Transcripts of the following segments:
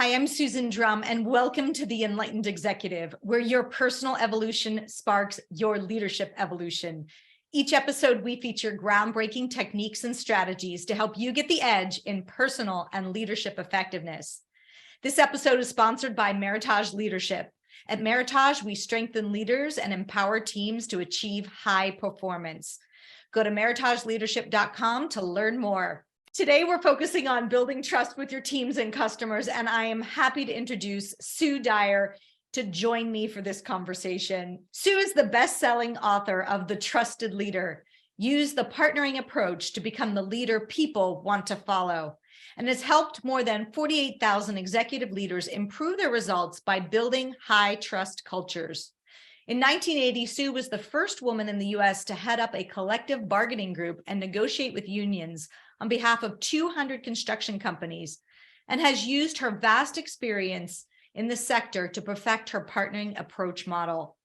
Hi, I'm Susan Drumm, and welcome to the Enlightened Executive, where your personal evolution sparks your leadership evolution. Each episode, we feature groundbreaking techniques and strategies to help you get the edge in personal and leadership effectiveness. This episode is sponsored by Meritage Leadership. At Meritage, we strengthen leaders and empower teams to achieve high performance. Go to meritageleadership.com to learn more. Today, we're focusing on building trust with your teams and customers, and I am happy to introduce Sue Dyer to join me for this conversation. Sue is the best-selling author of The Trusted Leader. Use the partnering approach to become the leader people want to follow, and has helped more than 48,000 executive leaders improve their results by building high-trust cultures. In 1980, Sue was the first woman in the U.S. to head up a collective bargaining group and negotiate with unions on behalf of 200 construction companies, and has used her vast experience in the sector to perfect her partnering approach model.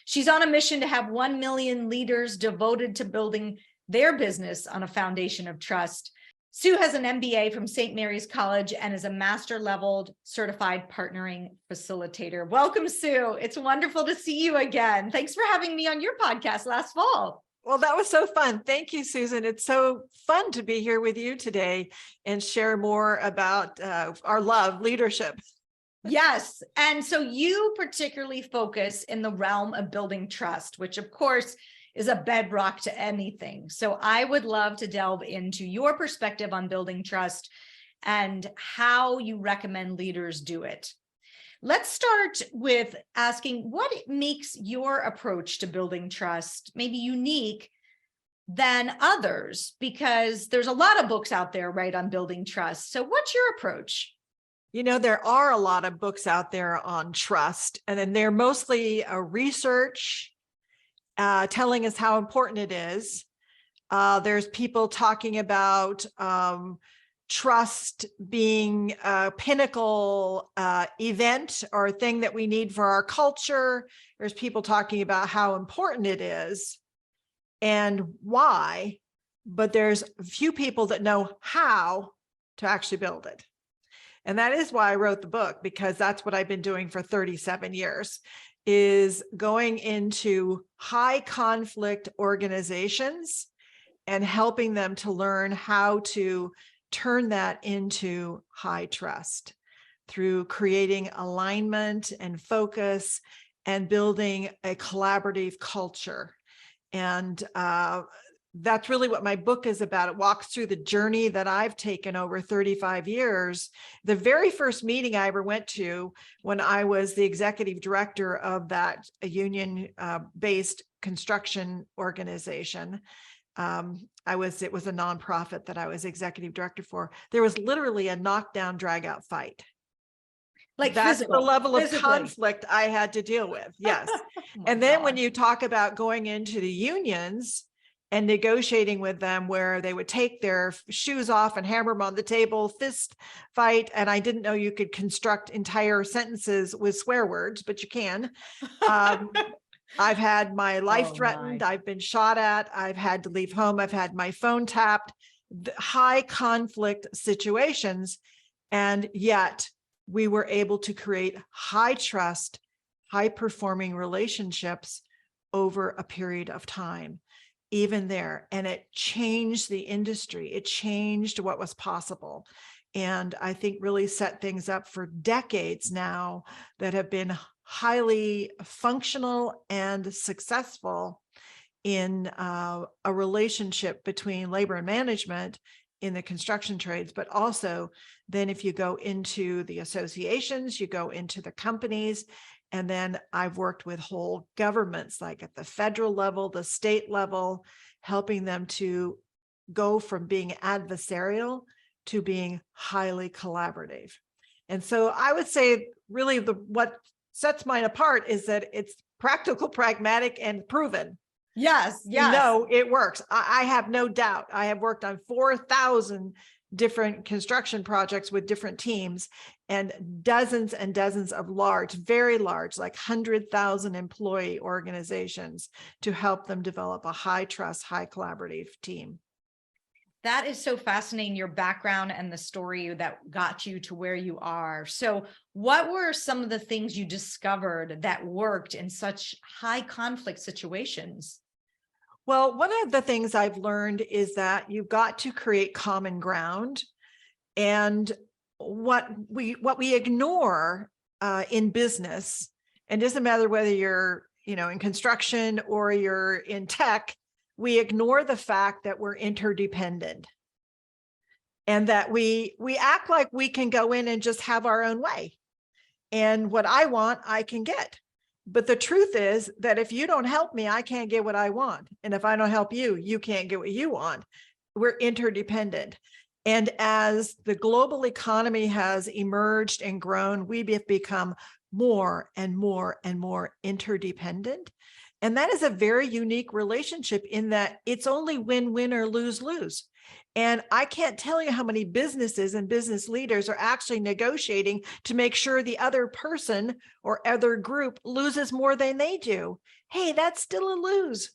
She's on a mission to have 1 million leaders devoted to building their business on a foundation of trust. Sue has an MBA from St. Mary's College and is a master-level certified partnering facilitator. Welcome, Sue. It's wonderful to see you again. Thanks for having me on your podcast last fall. Well, that was so fun. Thank you, Susan. It's so fun to be here with you today and share more about our love, leadership. Yes. And so you particularly focus in the realm of building trust, which of course is a bedrock to anything. So I would love to delve into your perspective on building trust and how you recommend leaders do it. Let's start with asking what makes your approach to building trust maybe unique than others, because there's a lot of books out there, right, on building trust. So what's your approach? You know, there are a lot of books out there on trust, and then they're mostly research telling us how important it is. There's people talking about trust being a pinnacle event or thing that we need for our culture. There's people talking about how important it is and why, but there's a few people that know how to actually build it. And that is why I wrote the book, because that's what I've been doing for 37 years, is going into high conflict organizations and helping them to learn how to turn that into high trust through creating alignment and focus and building a collaborative culture. And that's really what my book is about. It walks through the journey that I've taken over 35 years. The very first meeting I ever went to when I was the executive director of that union-based construction organization, it was a nonprofit that I was executive director for. There was literally a knockdown, drag out fight. Like that's physical, the level of physically. conflict I had to deal with. Yes. And then when you talk about going into the unions and negotiating with them, where they would take their shoes off and hammer them on the table, fist fight. And I didn't know you could construct entire sentences with swear words, but you can. I've had my life threatened. I've been shot at. I've had to leave home. I've had my phone tapped. High conflict situations. And yet we were able to create high trust, high performing relationships over a period of time, even there. And it changed the industry. It changed what was possible. And I think really set things up for decades now that have been highly functional and successful in a relationship between labor and management in the construction trades, but also then if you go into the associations, you go into the companies, and then I've worked with whole governments, like at the federal level, the state level, helping them to go from being adversarial to being highly collaborative. And so I would say really what sets mine apart is that it's practical, pragmatic, and proven. Yes, yes. No, it works. I have no doubt. I have worked on 4,000 different construction projects with different teams and dozens of large, very large, like 100,000 employee organizations to help them develop a high trust, high collaborative team. That is so fascinating, your background and the story that got you to where you are. So what were some of the things you discovered that worked in such high conflict situations? Well, one of the things I've learned is that you've got to create common ground. And what we ignore in business, and it doesn't matter whether you're, in construction or you're in tech, we ignore the fact that we're interdependent, and that we act like we can go in and just have our own way. And what I want, I can get. But the truth is that if you don't help me, I can't get what I want. And if I don't help you, you can't get what you want. We're interdependent. And as the global economy has emerged and grown, we have become more and more and more interdependent. And that is a very unique relationship in that it's only win-win or lose-lose. And I can't tell you how many businesses and business leaders are actually negotiating to make sure the other person or other group loses more than they do. Hey, that's still a lose.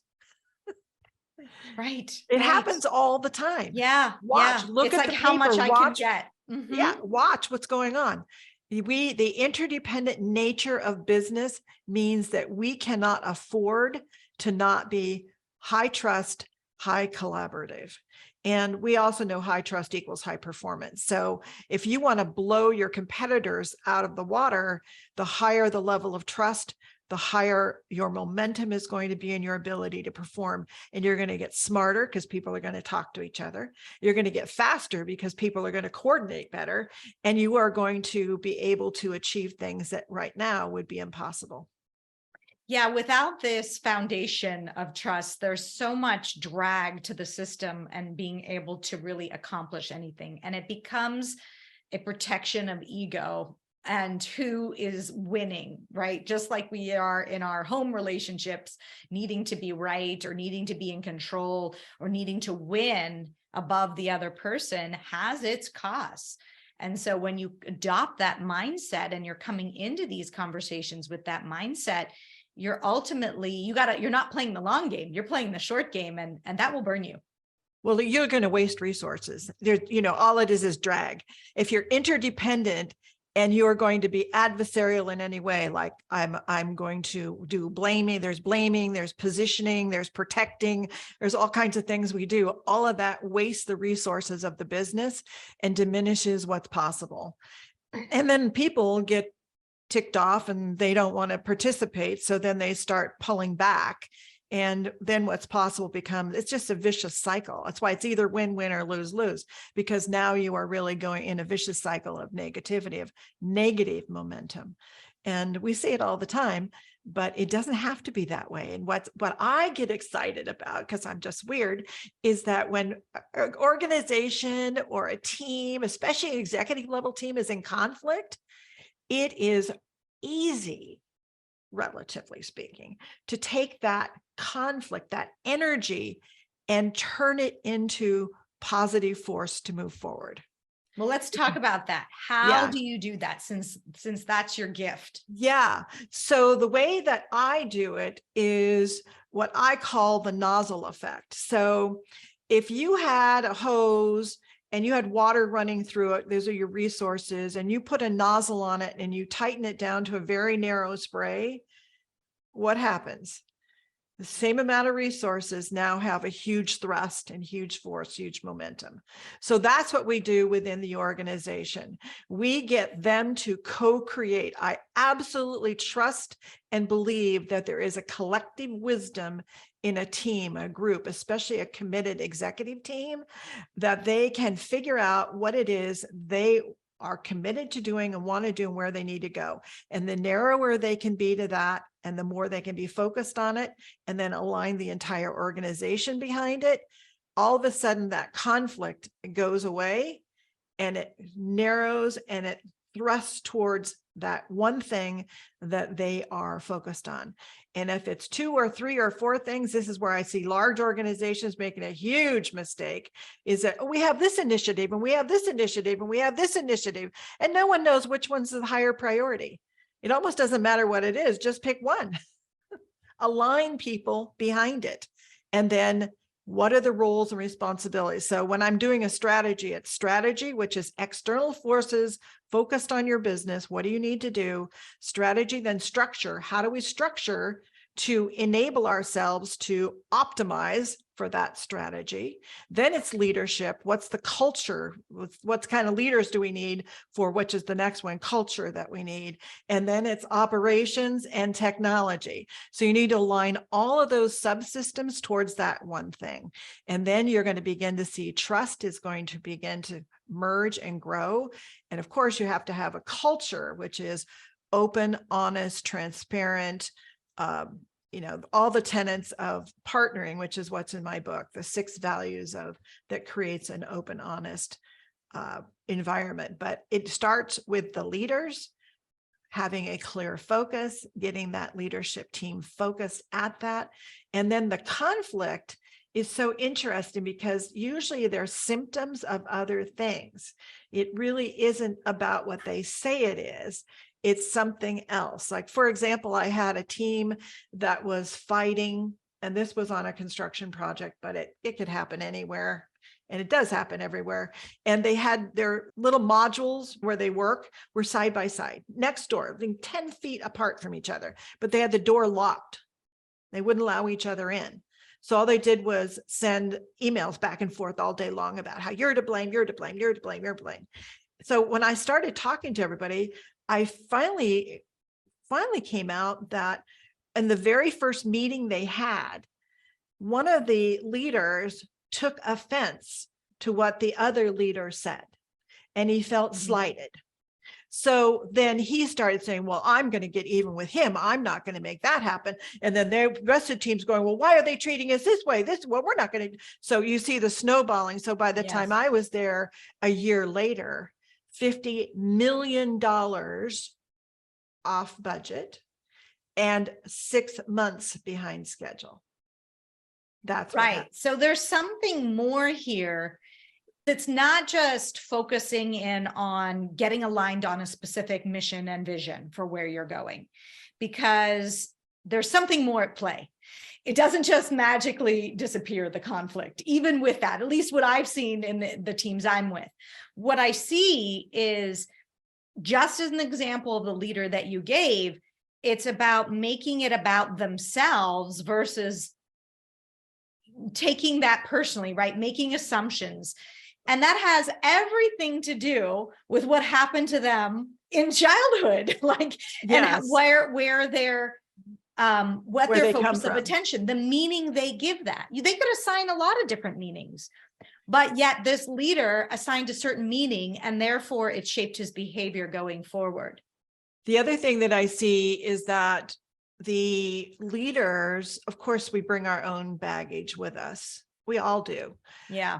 Right. It happens all the time. Yeah. Watch, look it's at like the how paper, much I watch, can get. yeah, watch what's going on. The interdependent nature of business means that we cannot afford to not be high trust, high collaborative. And we also know high trust equals high performance. So if you want to blow your competitors out of the water, the higher the level of trust, the higher your momentum is going to be in your ability to perform. And you're going to get smarter because people are going to talk to each other. You're going to get faster because people are going to coordinate better. And you are going to be able to achieve things that right now would be impossible. Yeah, without this foundation of trust, there's so much drag to the system and being able to really accomplish anything. And it becomes a protection of ego and who is winning, right? Just like we are in our home relationships, needing to be right or needing to be in control or needing to win above the other person has its costs. And so when you adopt that mindset and you're coming into these conversations with that mindset, you're ultimately, you're not playing the long game, you're playing the short game, and that will burn you. Well, you're going to waste resources. There, all it is drag. If you're interdependent and you're going to be adversarial in any way, like I'm going to do blaming, there's positioning, there's protecting, there's all kinds of things we do. All of that wastes the resources of the business and diminishes what's possible. And then people get ticked off and they don't want to participate. So then they start pulling back. And then what's possible becomes, it's just a vicious cycle. That's why it's either win-win or lose-lose, because now you are really going in a vicious cycle of negativity, of negative momentum. And we see it all the time, but it doesn't have to be that way. And what I get excited about, because I'm just weird, is that when an organization or a team, especially an executive level team, is in conflict, it is easy, relatively speaking, to take that conflict, that energy, and turn it into positive force to move forward. Well, let's talk about that. How do you do that, since that's your gift? Yeah. So the way that I do it is what I call the nozzle effect. So if you had a hose and you had water running through it, those are your resources, and you put a nozzle on it and you tighten it down to a very narrow spray, what happens? The same amount of resources now have a huge thrust and huge force, huge momentum. So that's what we do within the organization. We get them to co-create. I absolutely trust and believe that there is a collective wisdom in a team, a group, especially a committed executive team, that they can figure out what it is they are committed to doing and want to do and where they need to go. And the narrower they can be to that, and the more they can be focused on it, and then align the entire organization behind it, all of a sudden that conflict goes away and it narrows and it thrusts towards that one thing that they are focused on. And if it's 2 or 3 or 4 things, this is where I see large organizations making a huge mistake, is that we have this initiative and we have this initiative and we have this initiative, and no one knows which one's the higher priority. It almost doesn't matter what it is, just pick one. Align people behind it. And then What are the roles and responsibilities? So when I'm doing a strategy, it's strategy, which is external forces focused on your business. What do you need to do? Strategy, then structure. How do we structure to enable ourselves to optimize for that strategy? Then it's leadership. What's the culture? What kind of leaders do we need for, which is the next one, culture that we need? And then it's operations and technology. So you need to align all of those subsystems towards that one thing. And then you're going to begin to see trust is going to begin to merge and grow. And of course, you have to have a culture, which is open, honest, transparent, all the tenets of partnering, which is what's in my book, the 6 values that creates an open, honest environment. But it starts with the leaders having a clear focus, getting that leadership team focused at that. And then the conflict is so interesting because usually they're symptoms of other things. It really isn't about what they say it is. It's something else. Like, for example, I had a team that was fighting, and this was on a construction project, but it could happen anywhere. And it does happen everywhere. And they had their little modules where they work were side by side, next door, 10 feet apart from each other, but they had the door locked. They wouldn't allow each other in. So all they did was send emails back and forth all day long about how you're to blame, you're to blame, you're to blame, you're to blame. So when I started talking to everybody, I finally came out that in the very first meeting they had, one of the leaders took offense to what the other leader said, and he felt slighted. So then he started saying, well, I'm going to get even with him. I'm not going to make that happen. And then the rest of the team's going, well, why are they treating us this way? Well, we're not going to. So you see the snowballing. So by the time I was there a year later, $50 million off budget and 6 months behind schedule. That's right. So there's something more here that's not just focusing in on getting aligned on a specific mission and vision for where you're going, because there's something more at play. It doesn't just magically disappear, the conflict, even with that, at least what I've seen in the teams I'm with. What I see is, just as an example of the leader that you gave, it's about making it about themselves versus taking that personally, right? Making assumptions. And that has everything to do with what happened to them in childhood, like, and where they're, what their focus of attention, the meaning they give that. They could assign a lot of different meanings, but yet this leader assigned a certain meaning, and therefore it shaped his behavior going forward. The other thing that I see is that the leaders, of course, we bring our own baggage with us. We all do. Yeah.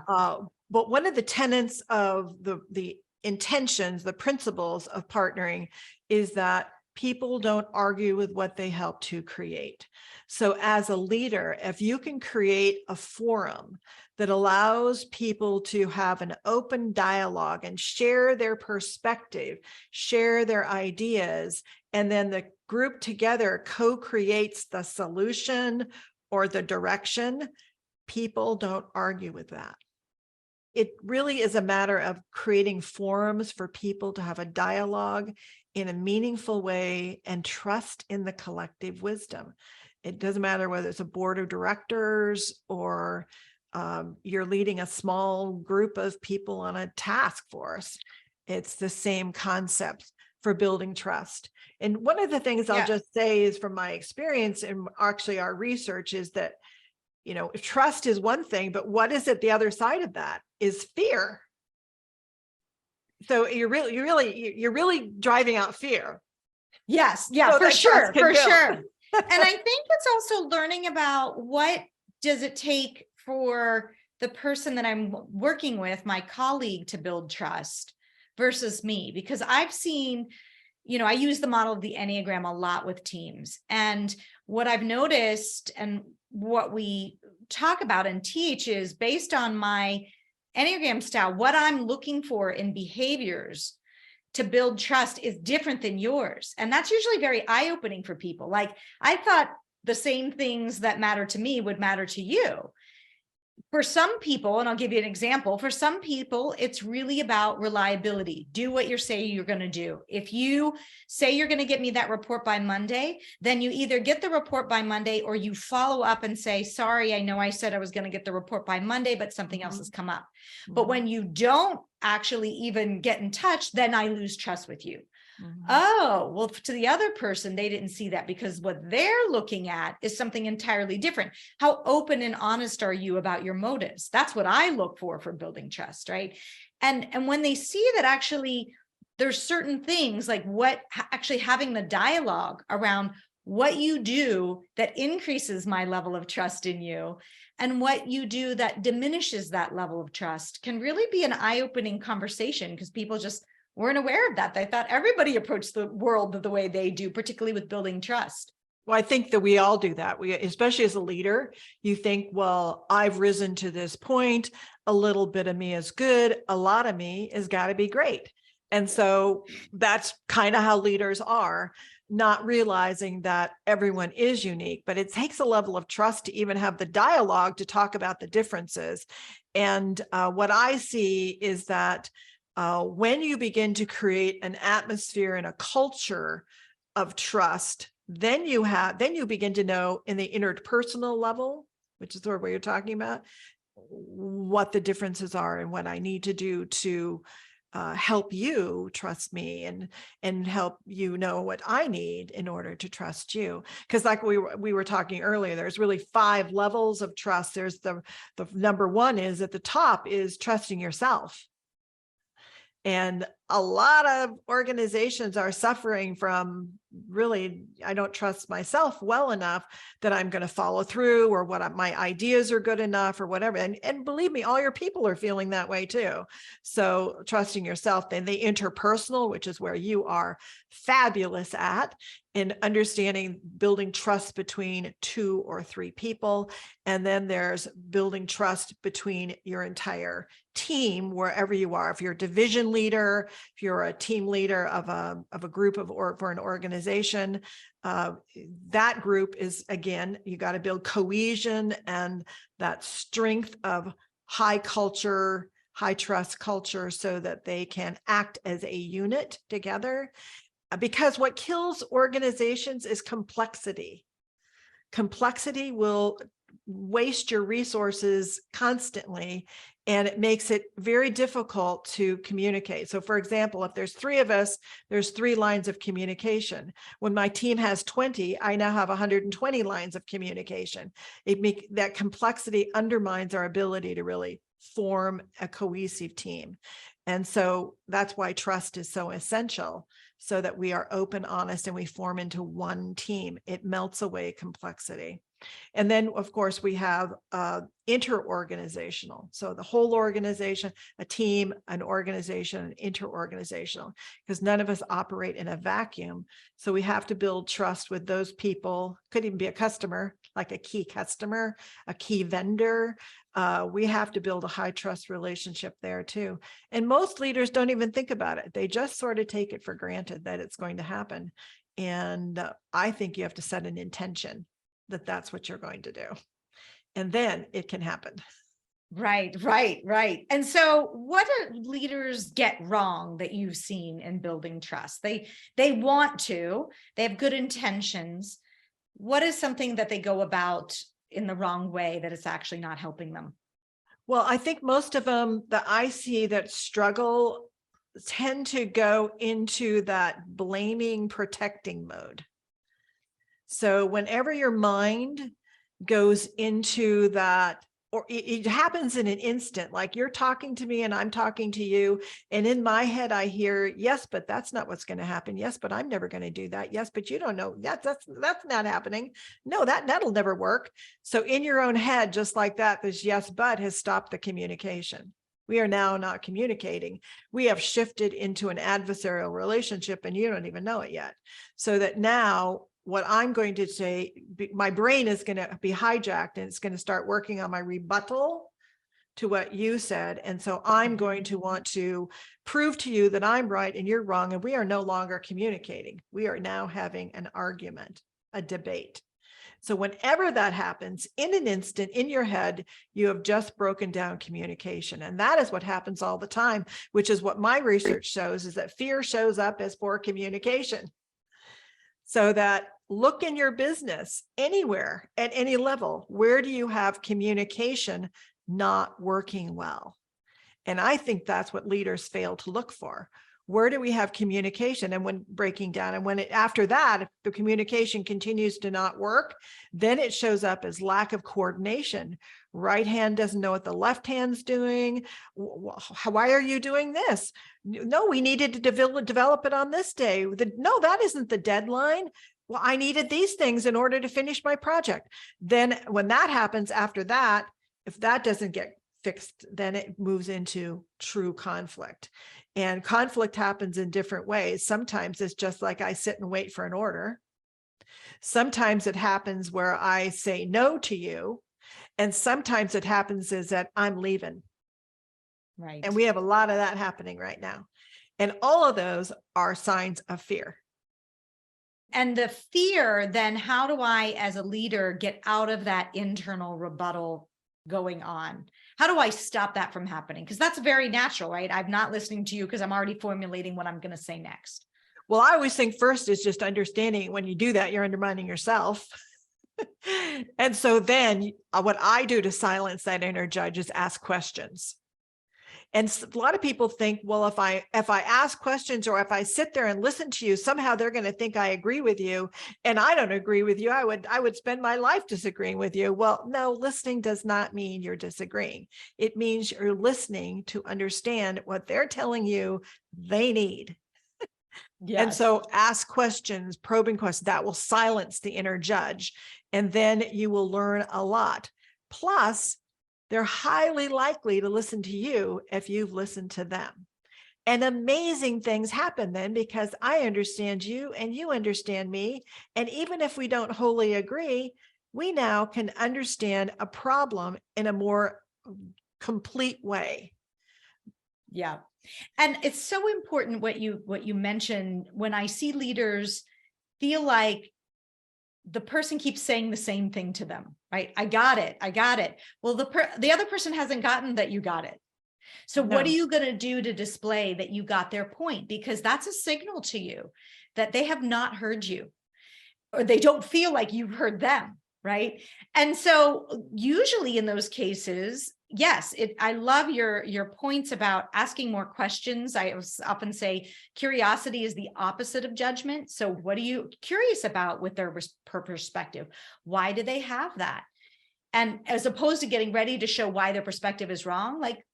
But one of the tenets of the intentions, the principles of partnering is that people don't argue with what they help to create. So as a leader, if you can create a forum that allows people to have an open dialogue and share their perspective, share their ideas, and then the group together co-creates the solution or the direction, people don't argue with that. It really is a matter of creating forums for people to have a dialogue in a meaningful way and trust in the collective wisdom. It doesn't matter whether it's a board of directors or you're leading a small group of people on a task force. It's the same concept for building trust. And one of the things I'll just say is, from my experience and actually our research, is that, if trust is one thing, but what is it the other side of that is fear. So you're really driving out fear. Yes. Yeah, so for sure. For sure. And I think it's also learning about what does it take for the person that I'm working with, my colleague, to build trust versus me, because I've seen, I use the model of the Enneagram a lot with teams. And what I've noticed and what we talk about and teach is based on my Enneagram style, what I'm looking for in behaviors to build trust is different than yours. And that's usually very eye-opening for people. Like, I thought the same things that matter to me would matter to you. For some people, and I'll give you an example, for some people, it's really about reliability. Do what you're saying you're going to do. If you say you're going to get me that report by Monday, then you either get the report by Monday or you follow up and say, sorry, I know I said I was going to get the report by Monday, but something else has come up. But when you don't actually even get in touch, then I lose trust with you. Oh, well, to the other person, they didn't see that because what they're looking at is something entirely different. How open and honest are you about your motives? That's what I look for building trust, right? And when they see that actually there's certain things like what actually having the dialogue around what you do that increases my level of trust in you and what you do that diminishes that level of trust can really be an eye-opening conversation, because people just weren't aware of that. They thought everybody approached the world the way they do, particularly with building trust. Well, I think that we all do that. We, especially as a leader, you think, well, I've risen to this point. A little bit of me is good. A lot of me has got to be great. And so that's kind of how leaders are, not realizing that everyone is unique, but it takes a level of trust to even have the dialogue to talk about the differences. And what I see is that when you begin to create an atmosphere and a culture of trust, then you begin to know in the interpersonal level, which is what you're talking about, what the differences are and what I need to do to help you trust me and help you know what I need in order to trust you. Because like we were talking earlier, there's really 5 levels of trust. There's the number one is at the top is trusting yourself. And a lot of organizations are suffering from really, I don't trust myself well enough that I'm going to follow through, or what my ideas are good enough or whatever. And believe me, all your people are feeling that way too. So trusting yourself, then the interpersonal, which is where you are fabulous at, in understanding building trust between 2 or 3 people. And then there's building trust between your entire team, wherever you are. If you're a division leader, if you're a team leader of a group or for an organization, that group is, again, you got to build cohesion and that strength of high culture, high trust culture, so that they can act as a unit together. Because what kills organizations is complexity. Complexity will waste your resources constantly, and it makes it very difficult to communicate. So for example, if there's 3 of us, there's 3 lines of communication. When my team has 20, I now have 120 lines of communication. That complexity undermines our ability to really form a cohesive team. And so that's why trust is so essential, so that we are open, honest, and we form into one team. It melts away complexity. And then, of course, we have interorganizational. So the whole organization, a team, an organization, an interorganizational, because none of us operate in a vacuum. So we have to build trust with those people. Could even be a customer, like a key customer, a key vendor. We have to build a high trust relationship there too. And most leaders don't even think about it. They just sort of take it for granted that it's going to happen. And I think you have to set an intention that that's what you're going to do. And then it can happen. Right. And so what do leaders get wrong that you've seen in building trust? They want to, they have good intentions. What is something that they go about in the wrong way that it's actually not helping them? Well, I think most of them that I see that struggle tend to go into that blaming, protecting mode. So whenever your mind goes into that, or it happens in an instant, like you're talking to me and I'm talking to you, and in my head I hear, yes, but that's not what's going to happen. Yes, but I'm never going to do that. Yes, but you don't know. That's not happening. No, that'll never work. So in your own head, just like that, this yes, but has stopped the communication. We are now not communicating. We have shifted into an adversarial relationship and you don't even know it yet. So that now what I'm going to say, my brain is going to be hijacked and it's going to start working on my rebuttal to what you said. And so I'm going to want to prove to you that I'm right and you're wrong. And we are no longer communicating. We are now having an argument, a debate. So whenever that happens, in an instant, in your head, you have just broken down communication. And that is what happens all the time, which is what my research shows, is that fear shows up as poor communication. So that look in your business anywhere at any level, where do you have communication not working well? And I think that's what leaders fail to look for. Where do we have communication? And when breaking down, and when after that, if the communication continues to not work, then it shows up as lack of coordination. Right hand doesn't know what the left hand's doing. Why are you doing this? No, we needed to develop it on this day. No, that isn't the deadline. Well, I needed these things in order to finish my project. Then when that happens after that, if that doesn't get fixed, then it moves into true conflict. And conflict happens in different ways. Sometimes it's just like I sit and wait for an order. Sometimes it happens where I say no to you. And sometimes it happens is that I'm leaving. Right. And we have a lot of that happening right now. And all of those are signs of fear. And the fear, then how do I, as a leader, get out of that internal rebuttal going on? How do I stop that from happening? Because that's very natural, right? I'm not listening to you because I'm already formulating what I'm going to say next. Well, I always think first is just understanding when you do that, you're undermining yourself. And so then what I do to silence that inner judge is ask questions. And a lot of people think, well, if I ask questions or if I sit there and listen to you, somehow they're going to think I agree with you. And I don't agree with you. I would spend my life disagreeing with you. Well, no, listening does not mean you're disagreeing. It means you're listening to understand what they're telling you they need. Yes. And so ask questions, probing questions that will silence the inner judge. And then you will learn a lot. Plus, they're highly likely to listen to you if you've listened to them. And amazing things happen then, because I understand you and you understand me. And even if we don't wholly agree, we now can understand a problem in a more complete way. Yeah. And it's so important what you mentioned. When I see leaders feel like the person keeps saying the same thing to them, right? I got it. I got it. Well, the other person hasn't gotten that you got it. So what are you going to do to display that you got their point? Because that's a signal to you that they have not heard you, or they don't feel like you've heard them, right? And so usually in those cases, yes, I love your points about asking more questions. I often say curiosity is the opposite of judgment. So what are you curious about with their perspective? Why do they have that? And as opposed to getting ready to show why their perspective is wrong, like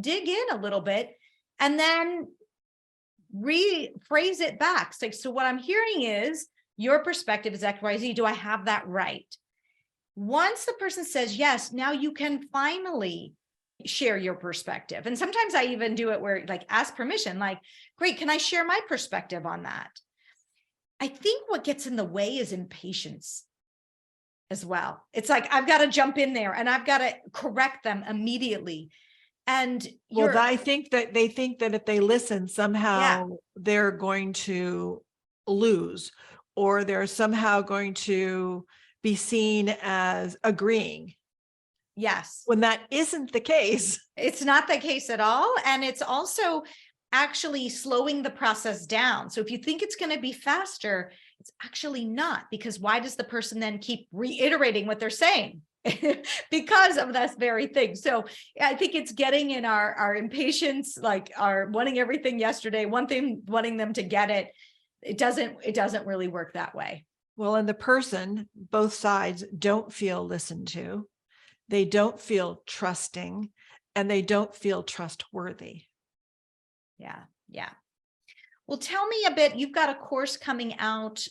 dig in a little bit and then rephrase it back. So what I'm hearing is your perspective is XYZ. Do I have that right? Once the person says yes, now you can finally share your perspective. And sometimes I even do it where like ask permission, like, great, can I share my perspective on that? I think what gets in the way is impatience as well. It's like, I've got to jump in there and I've got to correct them immediately. And I think that they think that if they listen, somehow they're going to lose, or they're somehow going to be seen as agreeing. Yes. When that isn't the case. It's not the case at all. And it's also actually slowing the process down. So if you think it's going to be faster, it's actually not, because why does the person then keep reiterating what they're saying? Because of this very thing. So I think it's getting in our impatience, like our wanting everything yesterday, wanting them to get it. It doesn't really work that way. Well, and the person, both sides don't feel listened to. They don't feel trusting, and they don't feel trustworthy. Yeah. Yeah. Well, tell me a bit, you've got a course coming out,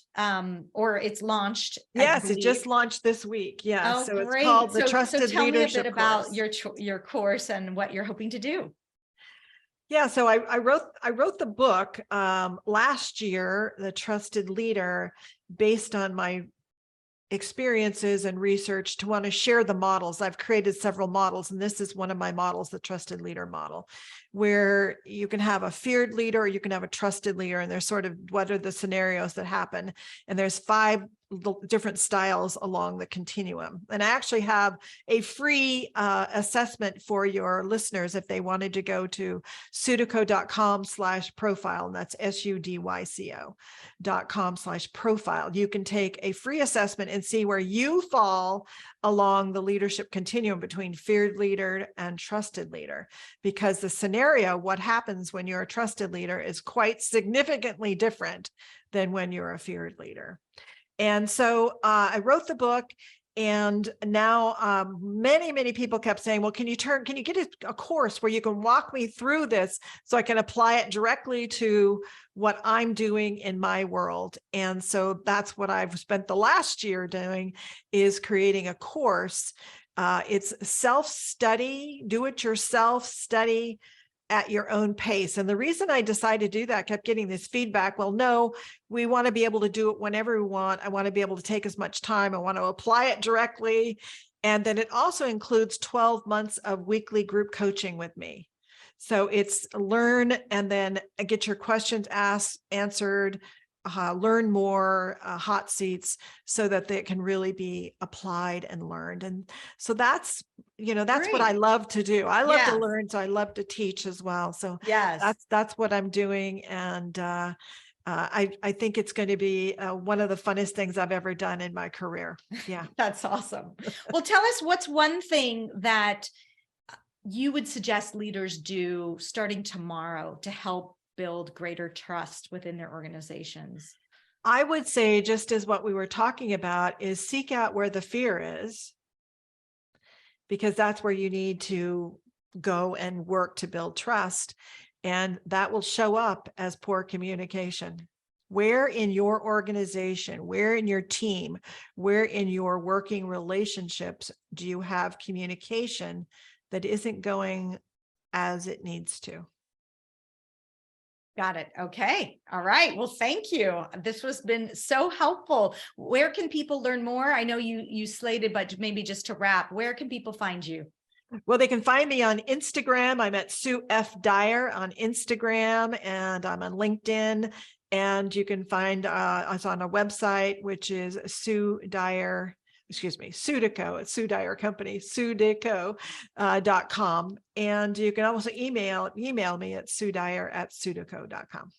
or it's launched. Yes, it just launched this week. Yeah. Oh, so great. It's called the Trusted Leadership Tell me a bit about course. your course and what you're hoping to do. Yeah, so I wrote the book last year, The Trusted Leader, based on my experiences and research to want to share the models. I've created several models, and this is one of my models, the Trusted Leader model, where you can have a feared leader or you can have a trusted leader, and there's sort of what are the scenarios that happen. And there's five the different styles along the continuum. And I actually have a free assessment for your listeners if they wanted to go to sudyco.com/profile, and that's SUDYCO.com/profile. You can take a free assessment and see where you fall along the leadership continuum between feared leader and trusted leader, because the scenario, what happens when you're a trusted leader, is quite significantly different than when you're a feared leader. And so I wrote the book, and now many people kept saying, well, can you get a course where you can walk me through this so I can apply it directly to what I'm doing in my world? And so that's what I've spent the last year doing, is creating a course. It's self-study, do-it-yourself study at your own pace. And the reason I decided to do that, I kept getting this feedback, well, no, we want to be able to do it whenever we want. I want to be able to take as much time. I want to apply it directly. And then it also includes 12 months of weekly group coaching with me. So it's learn and then get your questions answered, learn more, hot seats, so that they can really be applied and learned. And so that's Great. what I love to do. I love to Yes. learn, so I love to teach as well. So Yes. that's what I'm doing. And I think it's going to be one of the funnest things I've ever done in my career. Yeah. That's awesome. Well, tell us, what's one thing that you would suggest leaders do starting tomorrow to help build greater trust within their organizations? I would say, just as what we were talking about, is seek out where the fear is, because that's where you need to go and work to build trust. And that will show up as poor communication. Where in your organization, where in your team, where in your working relationships do you have communication that isn't going as it needs to? Got it. Okay. All right. Well, thank you. This has been so helpful. Where can people learn more? I know you slated, but maybe just to wrap, where can people find you? Well, they can find me on Instagram. I'm at Sue F. Dyer on Instagram, and I'm on LinkedIn. And you can find us on a website, which is Sudyco, it's Sue Dyer Company, sudyco.com. And you can also email me at sudyer@sudyco.com.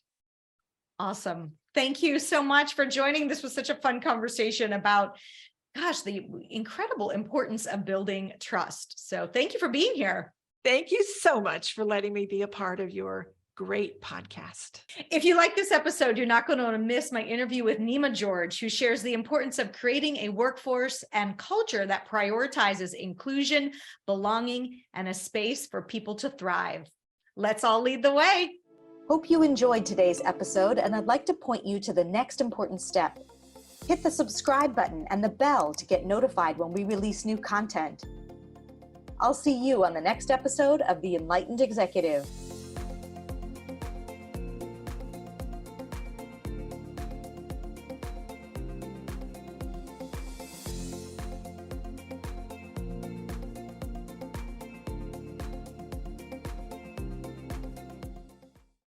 Awesome. Thank you so much for joining. This was such a fun conversation about, gosh, the incredible importance of building trust. So thank you for being here. Thank you so much for letting me be a part of your great podcast. If you like this episode, you're not going to miss my interview with Nima George, who shares the importance of creating a workforce and culture that prioritizes inclusion, belonging, and a space for people to thrive. Let's all lead the way. Hope you enjoyed today's episode, and I'd like to point you to the next important step. Hit the subscribe button and the bell to get notified when we release new content. I'll see you on the next episode of The Enlightened Executive.